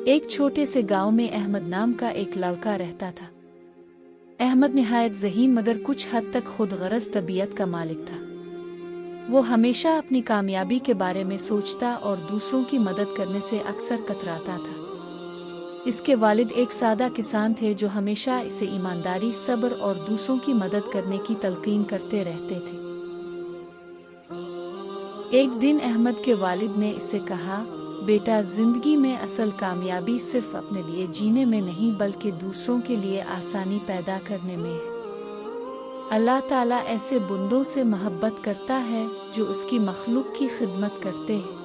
एक छोटे से गांव में अहमद नाम का एक लड़का रहता था। अहमद निहायत ज़हीन मगर कुछ हद तक खुदगर्ज़ तबीयत का मालिक था। वो हमेशा अपनी कामयाबी के बारे में सोचता और दूसरों की मदद करने से अक्सर कतराता था। इसके वालिद एक सादा किसान थे जो हमेशा इसे ईमानदारी, सब्र और दूसरों की मदद करने की तलकीन करते रहते थे। एक दिन अहमद के वालिद ने इसे कहा, बेटा, जिंदगी में असल कामयाबी सिर्फ अपने लिए जीने में नहीं बल्कि दूसरों के लिए आसानी पैदा करने में है। अल्लाह ताला ऐसे बंदों से मोहब्बत करता है जो उसकी मखलूक की खिदमत करते हैं।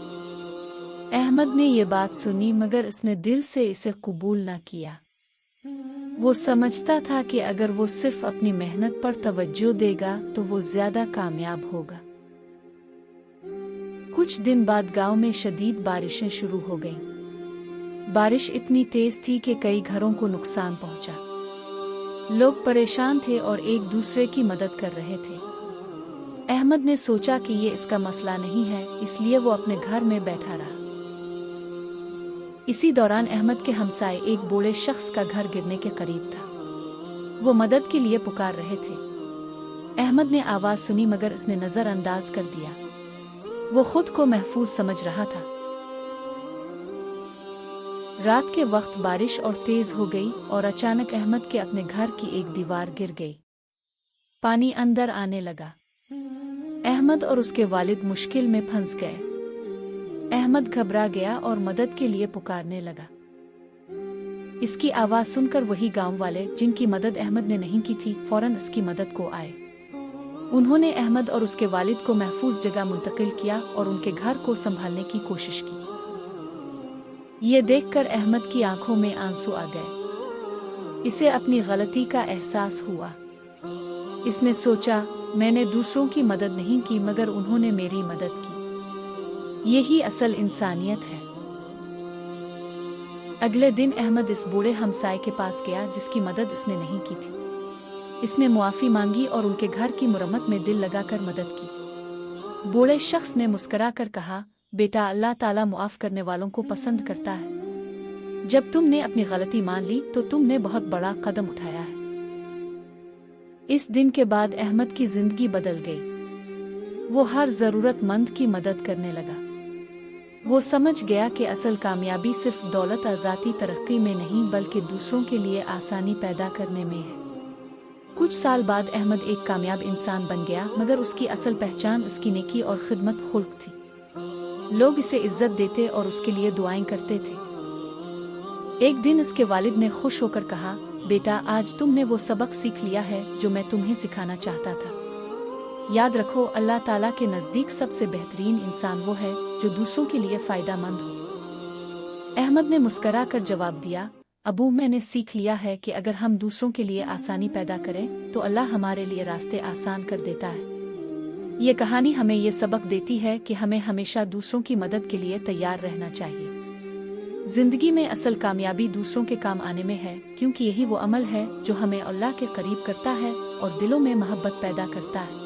अहमद ने ये बात सुनी मगर उसने दिल से इसे कबूल न किया। वो समझता था कि अगर वो सिर्फ अपनी मेहनत पर तवज्जो देगा तो वो ज्यादा कामयाब होगा। कुछ दिन बाद गांव में शदीद बारिशें शुरू हो गईं। बारिश इतनी तेज थी कि कई घरों को नुकसान पहुंचा। लोग परेशान थे और एक दूसरे की मदद कर रहे थे। अहमद ने सोचा कि ये इसका मसला नहीं है, इसलिए वो अपने घर में बैठा रहा। इसी दौरान अहमद के हमसाए एक बूढ़े शख्स का घर गिरने के करीब था। वो मदद के लिए पुकार रहे थे। अहमद ने आवाज सुनी मगर उसने नजरअंदाज कर दिया। वो खुद को महफूज समझ रहा था। रात के वक्त बारिश और तेज हो गई और अचानक अहमद के अपने घर की एक दीवार गिर गई। पानी अंदर आने लगा। अहमद और उसके वालिद मुश्किल में फंस गए। अहमद घबरा गया और मदद के लिए पुकारने लगा। इसकी आवाज सुनकर वही गांव वाले जिनकी मदद अहमद ने नहीं की थी फौरन इसकी मदद को आए। उन्होंने अहमद और उसके वालिद को महफूज जगह मुंतकिल किया और उनके घर को संभालने की कोशिश की। ये देखकर अहमद की आंखों में आंसू आ गए। इसे अपनी गलती का एहसास हुआ। इसने सोचा, मैंने दूसरों की मदद नहीं की मगर उन्होंने मेरी मदद की। यही असल इंसानियत है। अगले दिन अहमद इस बूढ़े हमसाए के पास गया जिसकी मदद इसने नहीं की थी। इसने मुआफ़ी मांगी और उनके घर की मुरम्मत में दिल लगाकर मदद की। बूढ़े शख्स ने मुस्करा कर कहा, बेटा, अल्लाह ताला मुआफ़ करने वालों को पसंद करता है। जब तुमने अपनी गलती मान ली तो तुमने बहुत बड़ा कदम उठाया है। इस दिन के बाद अहमद की जिंदगी बदल गई। वो हर ज़रूरतमंद की मदद करने लगा। वो समझ गया कि असल कामयाबी सिर्फ दौलत, आज़ादी, तरक्की में नहीं बल्कि दूसरों के लिए आसानी पैदा करने में है। कुछ साल बाद अहमद एक कामयाब इंसान बन गया मगर उसकी असल पहचान उसकी नेकी और खिदमत खुल्क थी। लोग इसे इज्जत देते और उसके लिए दुआएं करते थे। एक दिन उसके वालिद ने खुश होकर कहा, बेटा, आज तुमने वो सबक सीख लिया है जो मैं तुम्हें सिखाना चाहता था। याद रखो, अल्लाह ताला के नज़दीक सबसे बेहतरीन इंसान वो है जो दूसरों के लिए फ़ायदेमंद हो। अहमद ने मुस्करा कर जवाब दिया, अबू, मैंने सीख लिया है कि अगर हम दूसरों के लिए आसानी पैदा करें तो अल्लाह हमारे लिए रास्ते आसान कर देता है। ये कहानी हमें ये सबक देती है कि हमें हमेशा दूसरों की मदद के लिए तैयार रहना चाहिए। जिंदगी में असल कामयाबी दूसरों के काम आने में है, क्योंकि यही वो अमल है जो हमें अल्लाह के करीब करता है और दिलों में मोहब्बत पैदा करता है।